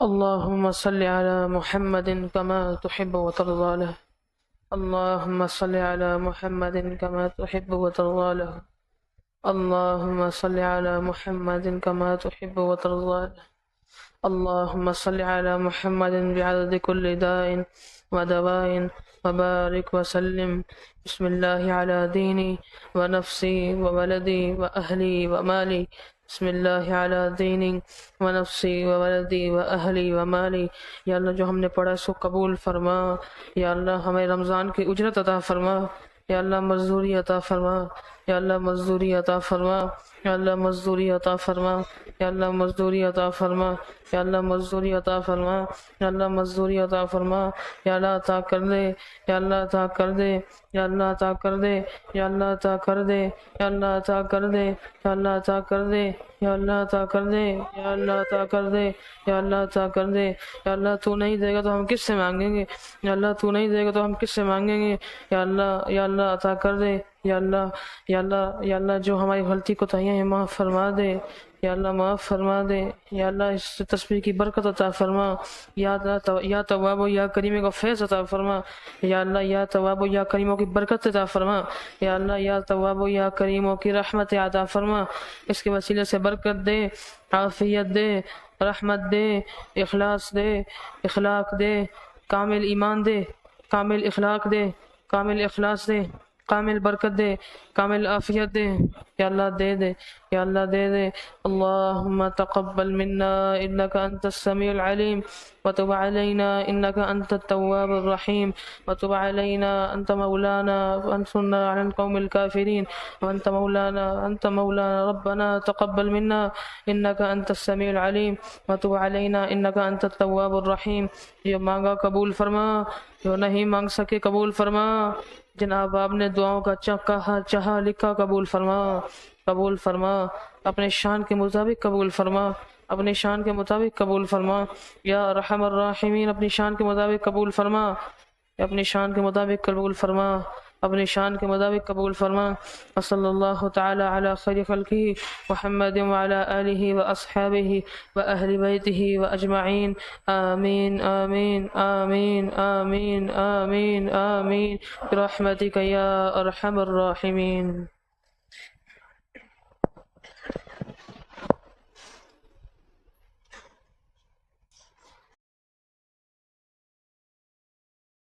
اللهم صل على محمد كما تحب وترضى له. اللهم صل على محمد كما تحب وترضى له. اللهم صل على محمد كما تحب وترضى له. اللهم صل على محمد بعدد كل داء ودواء وبارك وسلم. بسم الله على ديني ونفسي وولدي وأهلي ومالي. بسم اللہ علی دینی ونفسی وولدی واہلی ومالی. یا اللہ جو ہم نے پڑھا سو قبول فرما. یا اللہ ہمیں رمضان کی اجرت عطا فرما. یا اللہ مزدوری عطا فرما. یا اللہ مزدوری عطا فرما. یا اللہ مزدوری عطا فرما. یا اللہ مزدوری عطا فرما. یا اللہ مزدوری عطا فرما. یا اللہ مزدوری عطا فرما. یا اللہ عطا کر دے. یا اللہ عطا کر دے. یا اللہ عطا کر دے. یا اللہ عطا کر دے. یا اللہ عطا کر دے. یا اللہ عطا کر دے. یا اللہ عطا کر دے. یا اللہ عطا کر دے. یا اللہ عطا کر دے. یا اللہ تو نہیں دے گا تو ہم کس سے مانگیں گے؟ یا اللہ تو نہیں دے گا تو ہم کس سے مانگیں گے؟ یا اللہ عطا کر دے. یا اللہ جو ہماری غلطی کوتاہیاں ہیں معاف فرما دے. یا اللہ معاف فرما دے. یا اللہ اس تسبیح کی برکت عطا فرما. یا تواب و یا کریم کو فیض عطا فرما. یا اللہ یا تواب و یا کریموں کی برکت عطا فرما. یا اللہ یا تواب و یا کریموں کی رحمت عطا فرما. اس کے وسیلے سے برکت دے، عافیت دے، رحمت دے، اخلاص دے، اخلاق دے، کامل ایمان دے، کامل اخلاق دے، کامل اخلاص دے، کامل برکت دے، کامل عافیت دے. یا اللہ دے دے. یا اللہ دے دے. اللہم تقبل منا انک انت السمیع العلیم وتب علینا انک انت التواب الرحیم وتب علینا انت مولانا وانصرنا علی القوم الکافرین وانت مولانا ربنا تقبل منا انک انت السمیع العلیم وتب علینا انک انت التواب الرحیم. جو مانگا قبول فرما، جو نہیں مانگ سکے قبول فرما. جناب آپ نے دعاؤں کا چاہا لکھا قبول فرما. قبول فرما. اپنے شان کے مطابق قبول فرما. اپنے شان کے مطابق قبول فرما. یا ارحم الراحمین اپنی شان کے مطابق قبول فرما. اپنی شان کے مطابق قبول فرما. اپنی شان کے مطابق قبول فرما. وصلی اللہ تعالی علی خیر خلقہ محمد وعلی آلہ واصحابہ واہل بیتہ واجمعین. آمین آمین آمین آمین آمین آمین برحمتک یا ارحم الراحمین.